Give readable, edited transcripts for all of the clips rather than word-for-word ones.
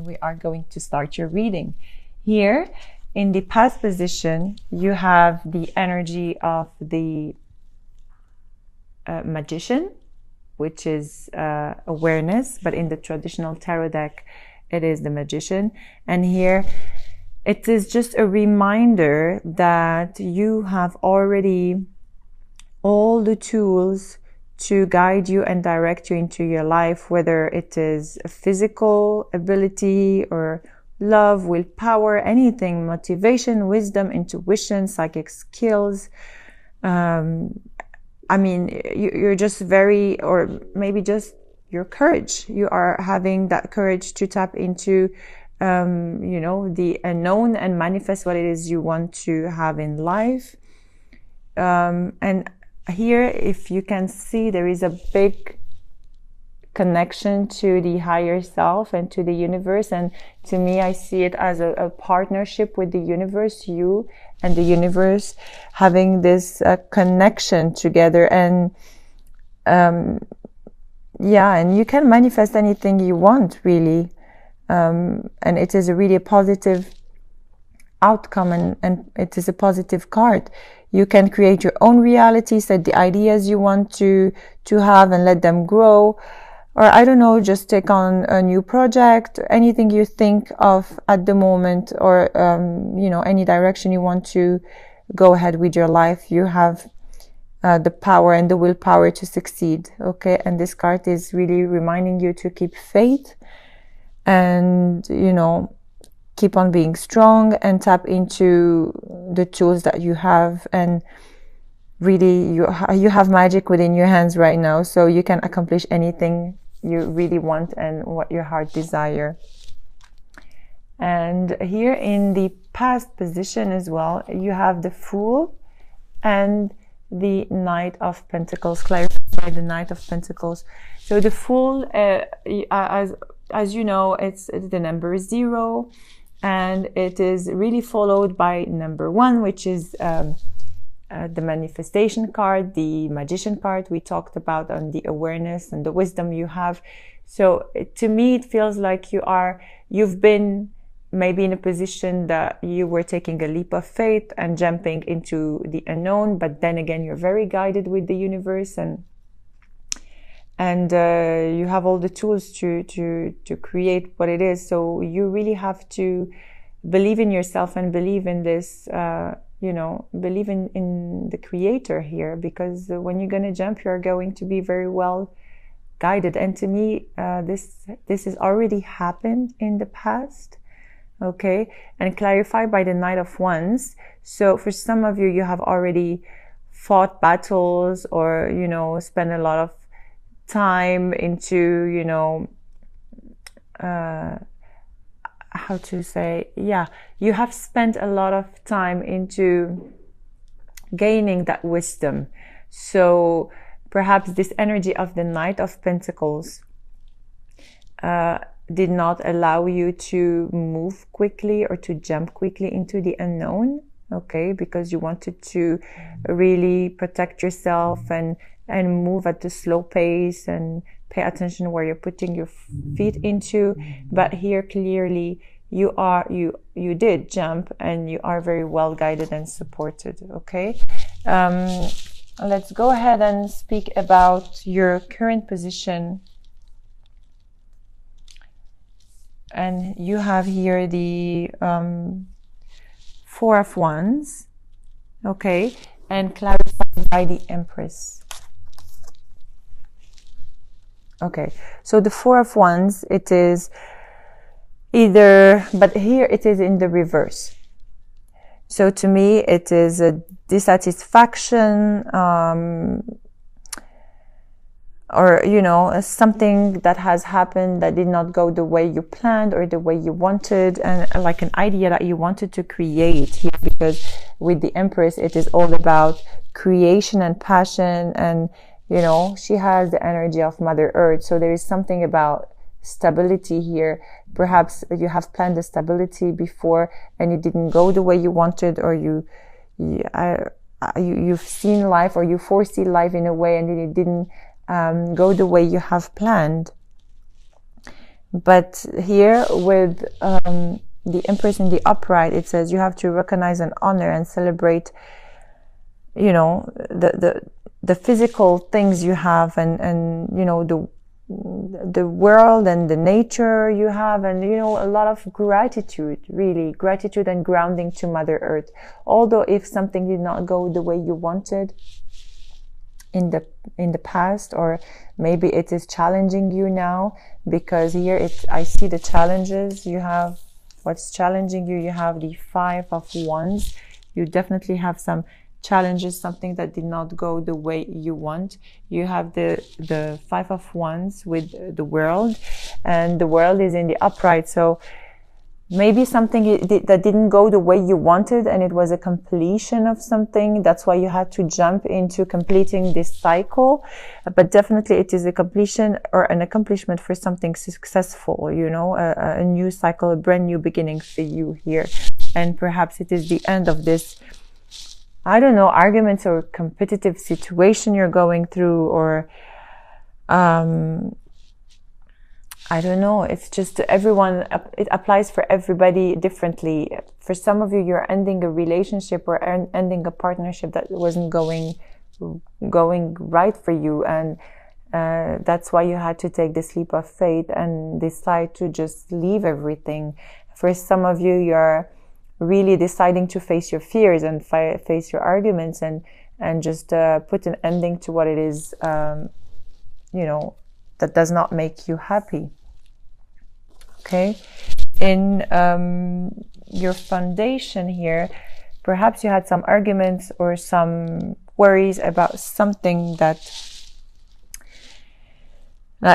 we are going to start your reading. Here in the past position, you have the energy of the magician, which is awareness, but in the traditional tarot deck, it is the magician. And here it is just a reminder that you have already all the tools to guide you and direct you into your life, whether it is a physical ability or love, willpower, anything, motivation, wisdom, intuition, psychic skills. I mean, you're just very, or maybe just your courage. You are having that courage to tap into, you know, the unknown and manifest what it is you want to have in life. And here, if you can see, there is a big connection to the higher self and to the universe. And to me, I see it as a partnership with the universe, you and the universe having this connection together. And yeah, and you can manifest anything you want, really. And it is a really positive outcome, and it is a positive card. You can create your own reality, set the ideas you want to have and let them grow. Or I don't know, just take on a new project, anything you think of at the moment, or, you know, any direction you want to go ahead with your life. You have the power and the willpower to succeed. Okay. And this card is really reminding you to keep faith and, you know, keep on being strong and tap into the tools that you have. And really, you have magic within your hands right now, so you can accomplish anything you really want and what your heart desire. And here in the past position as well, you have the Fool and the Knight of Pentacles. Clarify the Knight of Pentacles. So the Fool, as you know, it's the number 0, and it is really followed by number 1, which is the manifestation card, the magician card we talked about, on the awareness and the wisdom you have. So to me, it feels like you've been maybe in a position that you were taking a leap of faith and jumping into the unknown, but then again, you're very guided with the universe, and you have all the tools to create what it is. So you really have to believe in yourself and believe in this, you know, believe in the creator here, because when you're going to jump, you're going to be very well guided. And to me, this has already happened in the past. Okay. And clarify by the Knight of Wands. So for some of you, you have already fought battles, or, you know, spent a lot of time into, you know, how to say, yeah, you have spent a lot of time into gaining that wisdom. So perhaps this energy of the Knight of Pentacles did not allow you to move quickly or to jump quickly into the unknown. Okay, because you wanted to really protect yourself and move at a slow pace and pay attention where you're putting your feet into. But here clearly you did jump, and you are very well guided and supported. Okay. Let's go ahead and speak about your current position. And you have here the 4 of Wands. Okay. And clarified by the Empress. Okay, so the 4 of Wands, it is either, but here it is in the reverse. So to me, it is a dissatisfaction, or, you know, something that has happened that did not go the way you planned or the way you wanted, and like an idea that you wanted to create here, because with the Empress, it is all about creation and passion, and, you know, she has the energy of Mother Earth. So there is something about stability here. Perhaps you have planned the stability before and it didn't go the way you wanted, or you've seen life, or you foresee life in a way and it didn't go the way you have planned. But here with the Empress in the upright, it says you have to recognize and honor and celebrate, you know, the physical things you have, and you know, the world and the nature you have, and you know, a lot of gratitude, really gratitude and grounding to Mother Earth. Although if something did not go the way you wanted in the past, or maybe it is challenging you now, because here I see the challenges you have. What's challenging you? You have the Five of Wands. You definitely have some challenges, something that did not go the way you want. You have the Five of Wands with the World, and the World is in the upright. So maybe something that didn't go the way you wanted, and it was a completion of something. That's why you had to jump into completing this cycle. But definitely it is a completion or an accomplishment for something successful, you know, a new cycle, a brand new beginning for you here. And perhaps it is the end of this, I don't know, arguments or competitive situation you're going through, or I don't know. It's just everyone, it applies for everybody differently. For some of you, you're ending a relationship or ending a partnership that wasn't going right for you. And that's why you had to take this leap of faith and decide to just leave everything. For some of you, you're really deciding to face your fears and face your arguments, and just put an ending to what it is, you know, that does not make you happy. Okay, in your foundation here, perhaps you had some arguments or some worries about something that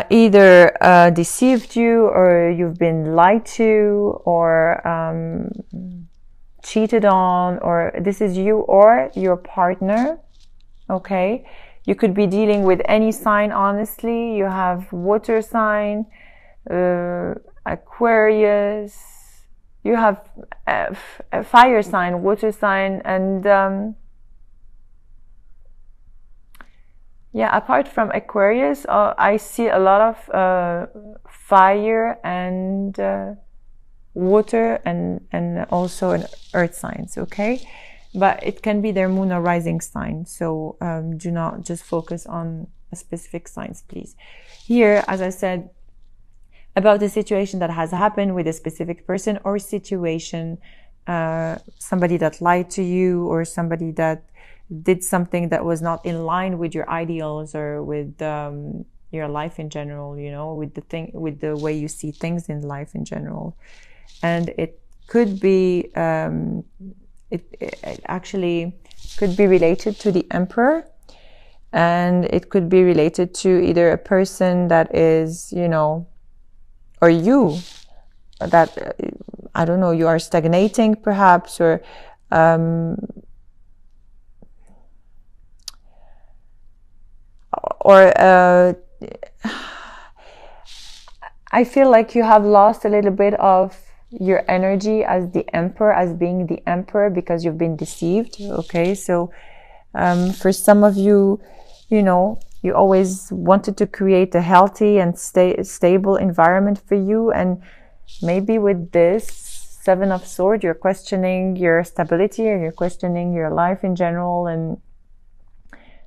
either deceived you, or you've been lied to, or cheated on, or this is you or your partner. Okay, you could be dealing with any sign, honestly. You have water sign, Aquarius, you have a fire sign, water sign, and yeah, apart from Aquarius, I see a lot of fire and water, and also an earth signs. Okay, but it can be their moon or rising sign, so do not just focus on a specific signs, please. Here, as I said, about the situation that has happened with a specific person or situation, somebody that lied to you, or somebody that did something that was not in line with your ideals, or with your life in general, you know, with the way you see things in life in general. And it could be, it actually could be related to the Emperor, and it could be related to either a person that is, you know, or you, that, I don't know, you are stagnating perhaps, or I feel like you have lost a little bit of your energy as the Emperor, as being the Emperor, because you've been deceived. Okay, so for some of you, you know, you always wanted to create a healthy and stable environment for you, and maybe with this Seven of Swords, you're questioning your stability, or you're questioning your life in general, and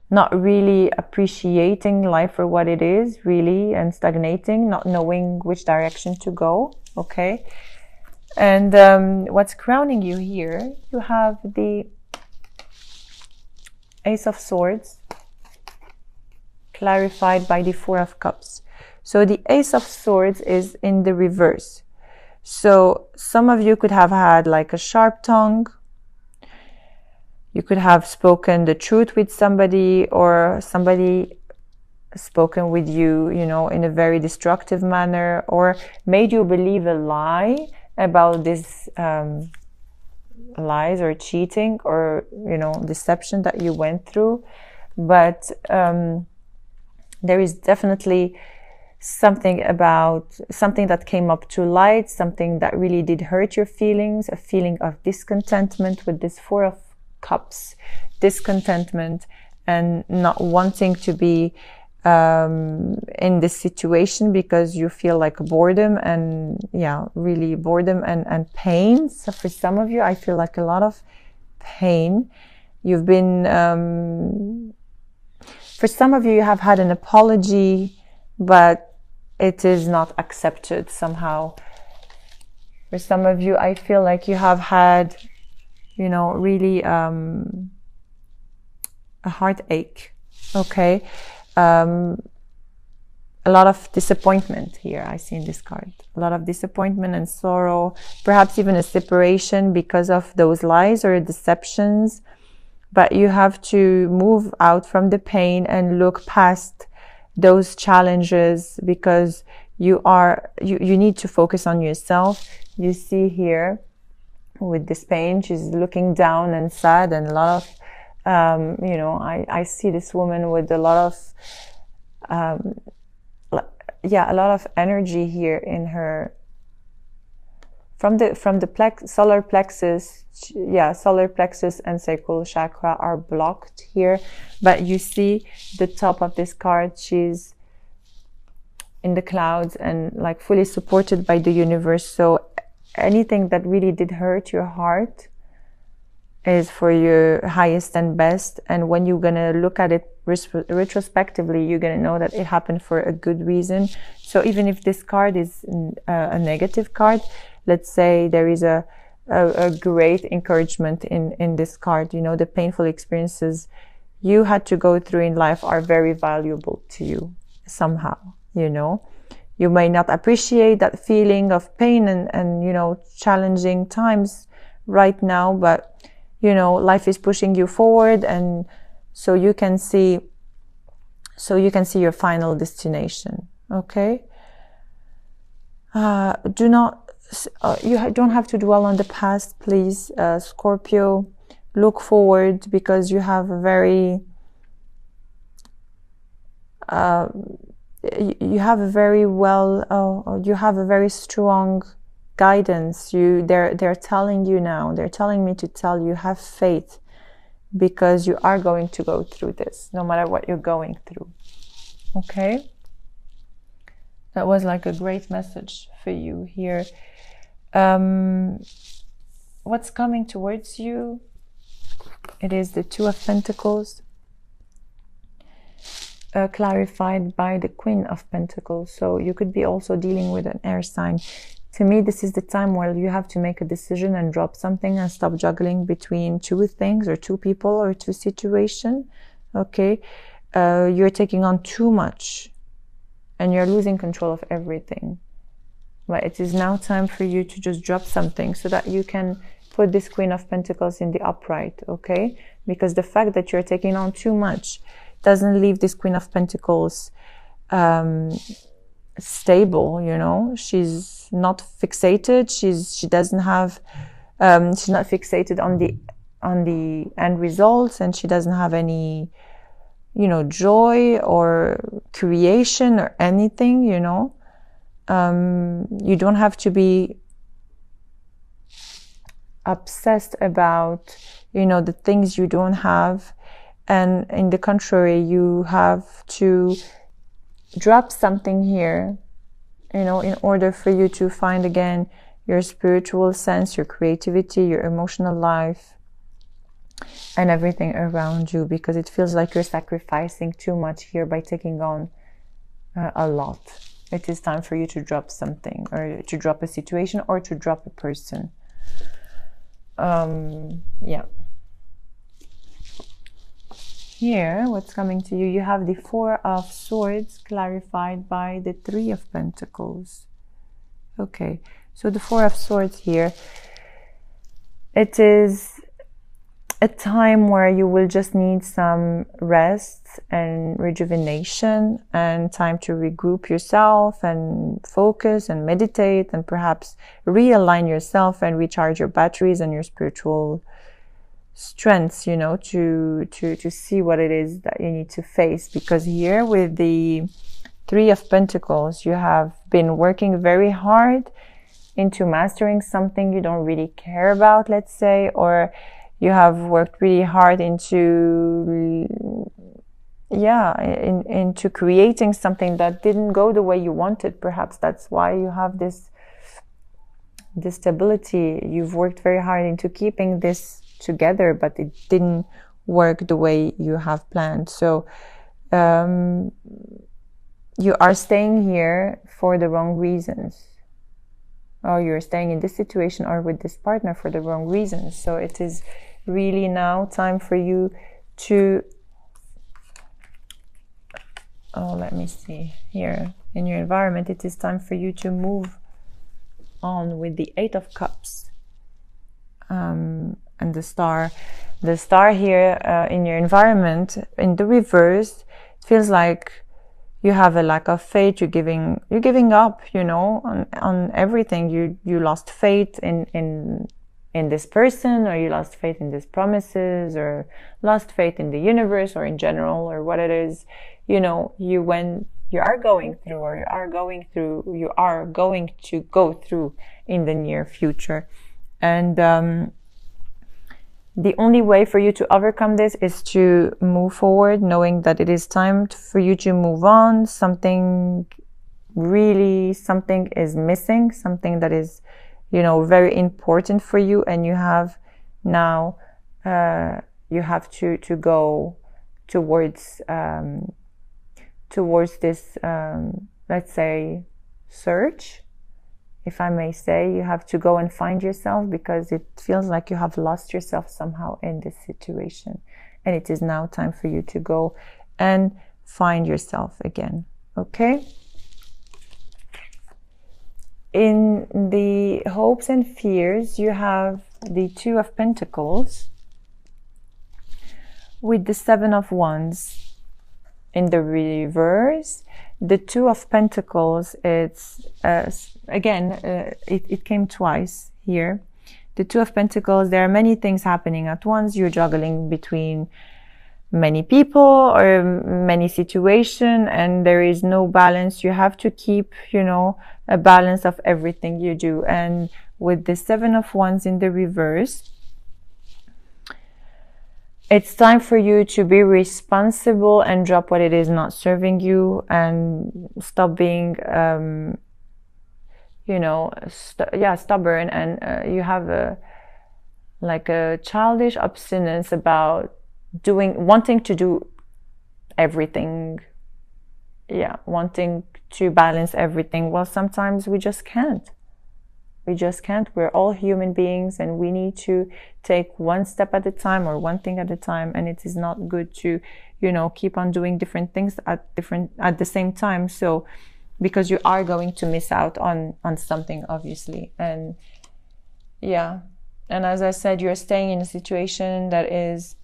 not really appreciating life for what it is, really, and stagnating, not knowing which direction to go. Okay, and what's crowning you here? You have the Ace of Swords, clarified by the Four of Cups. So the Ace of Swords is in the reverse. So some of you could have had like a sharp tongue. You could have spoken the truth with somebody, or somebody spoken with you, you know, in a very destructive manner, or made you believe a lie about this lies or cheating, or, you know, deception that you went through. But there is definitely something that came up to light, something that really did hurt your feelings, a feeling of discontentment with this Four of Cups, discontentment, and not wanting to be in this situation because you feel like boredom and really boredom and pain. So for some of you, I feel like a lot of pain. You've been for some of you have had an apology, but it is not accepted somehow. For some of you, I feel like you have had, really a heartache. Okay. A lot of disappointment here I see in this card. A lot of disappointment and sorrow, perhaps even a separation because of those lies or deceptions. But you have to move out from the pain and look past those challenges because you need to focus on yourself. You see here with this pain, she's looking down and sad, and a lot of I see this woman with a lot of a lot of energy here in her from the solar plexus. Solar plexus and sacral chakra are blocked here, but you see the top of this card, she's in the clouds and like fully supported by the universe. So anything that really did hurt your heart is for your highest and best. And when you're gonna look at it retrospectively, you're gonna know that it happened for a good reason. So even if this card is a negative card, let's say there is a great encouragement in this card. The painful experiences you had to go through in life are very valuable to you somehow. You may not appreciate that feeling of pain and challenging times right now, but life is pushing you forward, and so you can see your final destination. Okay. You don't have to dwell on the past, please, Scorpio. Look forward, because you have a very you have a very strong guidance. They're telling you now, they're telling me to tell you, have faith, because you are going to go through this no matter what you're going through. Okay, that was like a great message for you here. What's coming towards you? It is the Two of Pentacles, clarified by the Queen of Pentacles. So you could be also dealing with an air sign. To me, this is the time where you have to make a decision and drop something and stop juggling between two things or two people or two situations. Okay, you're taking on too much and you're losing control of everything. But it is now time for you to just drop something so that you can put this Queen of Pentacles in the upright. Okay, because the fact that you're taking on too much doesn't leave this Queen of Pentacles stable. She's not fixated. She doesn't have she's not fixated on the end results, and she doesn't have any joy or creation or anything. You don't have to be obsessed about the things you don't have, and in the contrary, you have to drop something here, in order for you to find again your spiritual sense, your creativity, your emotional life, and everything around you, because it feels like you're sacrificing too much here by taking on a lot. It is time for you to drop something, or to drop a situation, or to drop a person. Here, what's coming to you? You have the Four of Swords, clarified by the Three of Pentacles. Okay, so the Four of Swords here, it is a time where you will just need some rest and rejuvenation, and time to regroup yourself and focus and meditate, and perhaps realign yourself and recharge your batteries and your spiritual strengths, to see what it is that you need to face. Because here with the Three of Pentacles, you have been working very hard into mastering something you don't really care about, let's say, or you have worked really hard into yeah, into creating something that didn't go the way you wanted. Perhaps that's why you have this stability. You've worked very hard into keeping this together, but it didn't work the way you have planned. So you are staying here for the wrong reasons, or you're staying in this situation or with this partner for the wrong reasons. So it is really now time for you to, let me see here, in your environment, it is time for you to move on with the Eight of Cups and the Star. The Star here in your environment, in the reverse, it feels like you have a lack of faith. You're giving up, on everything. You lost faith in this person, or you lost faith in these promises, or lost faith in the universe, or in general, or what it is. You are going through, or you are going to go through in the near future. And the only way for you to overcome this is to move forward, knowing that it is time for you to move on. Something is missing, something that is, very important for you. And you have now, you have to go towards this, let's say, search, if I may say. You have to go and find yourself, because it feels like you have lost yourself somehow in this situation. And it is now time for you to go and find yourself again. Okay? In the hopes and fears, you have the Two of Pentacles with the Seven of Wands in the reverse. The Two of Pentacles, it's again, it came twice here. The Two of Pentacles, there are many things happening at once. You're juggling between many people or many situations, and there is no balance. You have to keep, a balance of everything you do. And with the Seven of Wands in the reverse, it's time for you to be responsible and drop what it is not serving you, and stop being, stubborn. And you have a childish obstinance about wanting to do everything. Yeah, wanting to balance everything. Well, sometimes we just can't. We're all human beings, and we need to take one step at a time, or one thing at a time. And it is not good to, keep on doing different things at the same time. So, because you are going to miss out on something, obviously. And yeah. And as I said, you're staying in a situation that is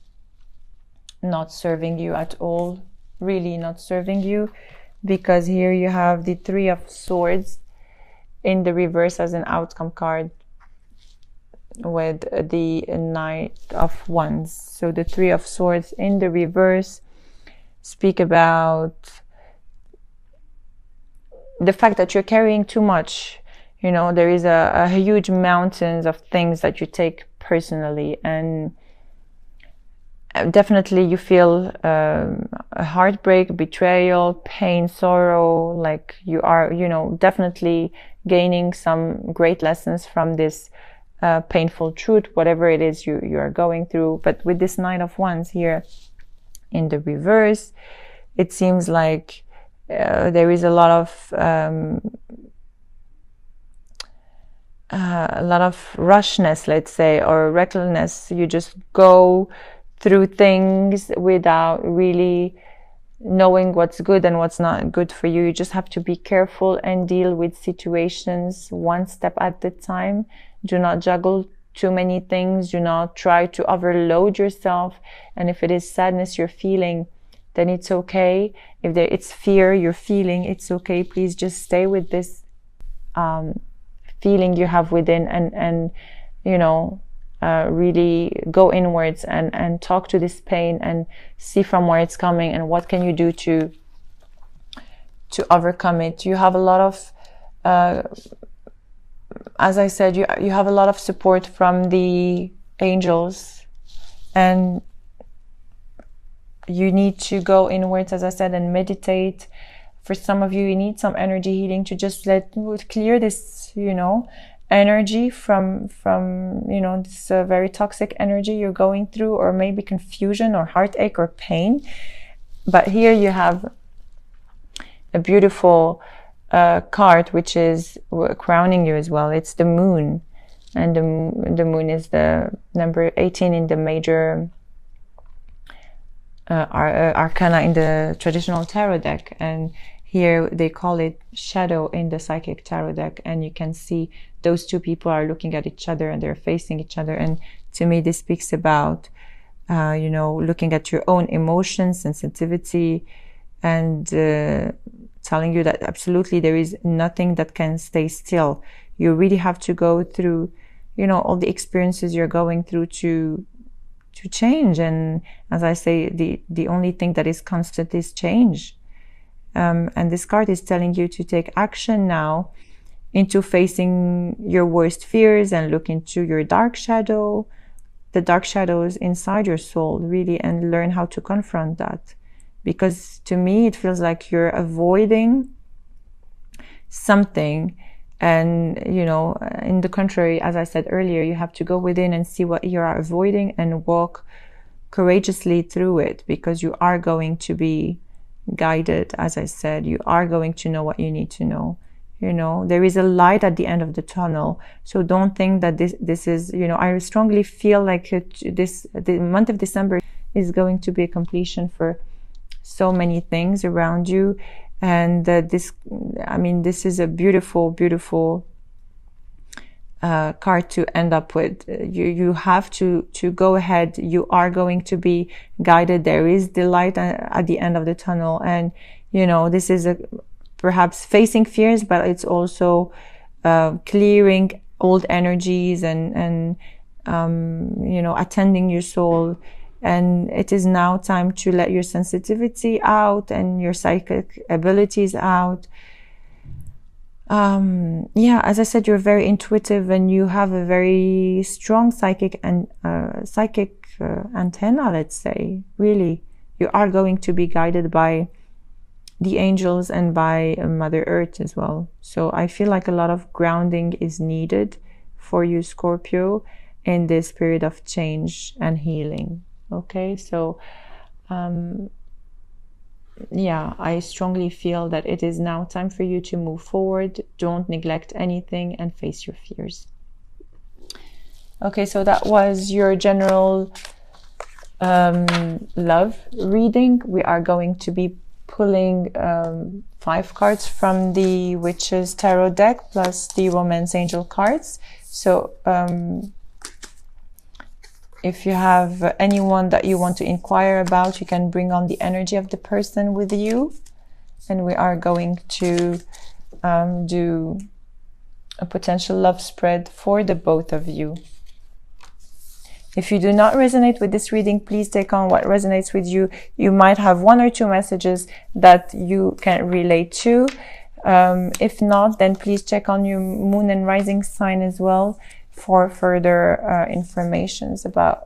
not serving you at all, really not serving you, because here you have the Three of Swords in the reverse as an outcome card, with the Knight of Wands. So the Three of Swords in the reverse speak about the fact that you're carrying too much. There is a huge mountains of things that you take personally, and definitely you feel a heartbreak, betrayal, pain, sorrow, like you are, definitely gaining some great lessons from this painful truth, whatever it is you are going through. But with this Knight of Wands here in the reverse, it seems like there is a lot of rushness, let's say, or recklessness. You just go through things without really knowing what's good and what's not good for you. You just have to be careful and deal with situations one step at a time. Do not juggle too many things. Do not try to overload yourself. And if it is sadness you're feeling, then it's okay. If it's fear you're feeling, it's okay. Please just stay with this feeling you have within, and really go inwards and talk to this pain and see from where it's coming, and what can you do to overcome it. You have a lot of, as I said, you have a lot of support from the angels, and you need to go inwards, as I said, and meditate. For some of you, you need some energy healing to just clear this, you know, energy from you know, this very toxic energy you're going through, or maybe confusion or heartache or pain. But here you have a beautiful card which is crowning you as well. It's the moon, and the moon is the number 18 in the major arcana in the traditional tarot deck, and here they call it shadow in the psychic tarot deck. And you can see those two people are looking at each other and they're facing each other. And to me, this speaks about you know, looking at your own emotions, sensitivity, and telling you that absolutely there is nothing that can stay still. You really have to go through, you know, all the experiences you're going through to change. And as I say, the only thing that is constant is change. And this card is telling you to take action now into facing your worst fears and look into your dark shadow, the dark shadows inside your soul, really, and learn how to confront that. Because to me, it feels like you're avoiding something. And, you know, in the contrary, as I said earlier, you have to go within and see what you are avoiding and walk courageously through it, because you are going to be guided. As I said, you are going to know what you need to know. You know, there is a light at the end of the tunnel. So don't think that this is, you know, I strongly feel like the month of December is going to be a completion for so many things around you. And this is a beautiful, beautiful card to end up with. You have to go ahead. You are going to be guided. There is the light at the end of the tunnel. And, you know, this is perhaps facing fears, but it's also clearing old energies and you know, attending your soul. And it is now time to let your sensitivity out and your psychic abilities out. Yeah, as I said, you're very intuitive and you have a very strong psychic and antenna, let's say. Really, you are going to be guided by the angels and by Mother Earth as well. So I feel like a lot of grounding is needed for you, Scorpio, in this period of change and healing. Okay, so yeah, I strongly feel that it is now time for you to move forward. Don't neglect anything and face your fears. Okay, so that was your general love reading. We are going to be pulling 5 cards from the Witches Tarot deck plus the Romance Angel cards. So if you have anyone that you want to inquire about, you can bring on the energy of the person with you. And we are going to do a potential love spread for the both of you. If you do not resonate with this reading, please take on what resonates with you. You might have 1 or 2 messages that you can relate to. If not, then please check on your moon and rising sign as well for further informations about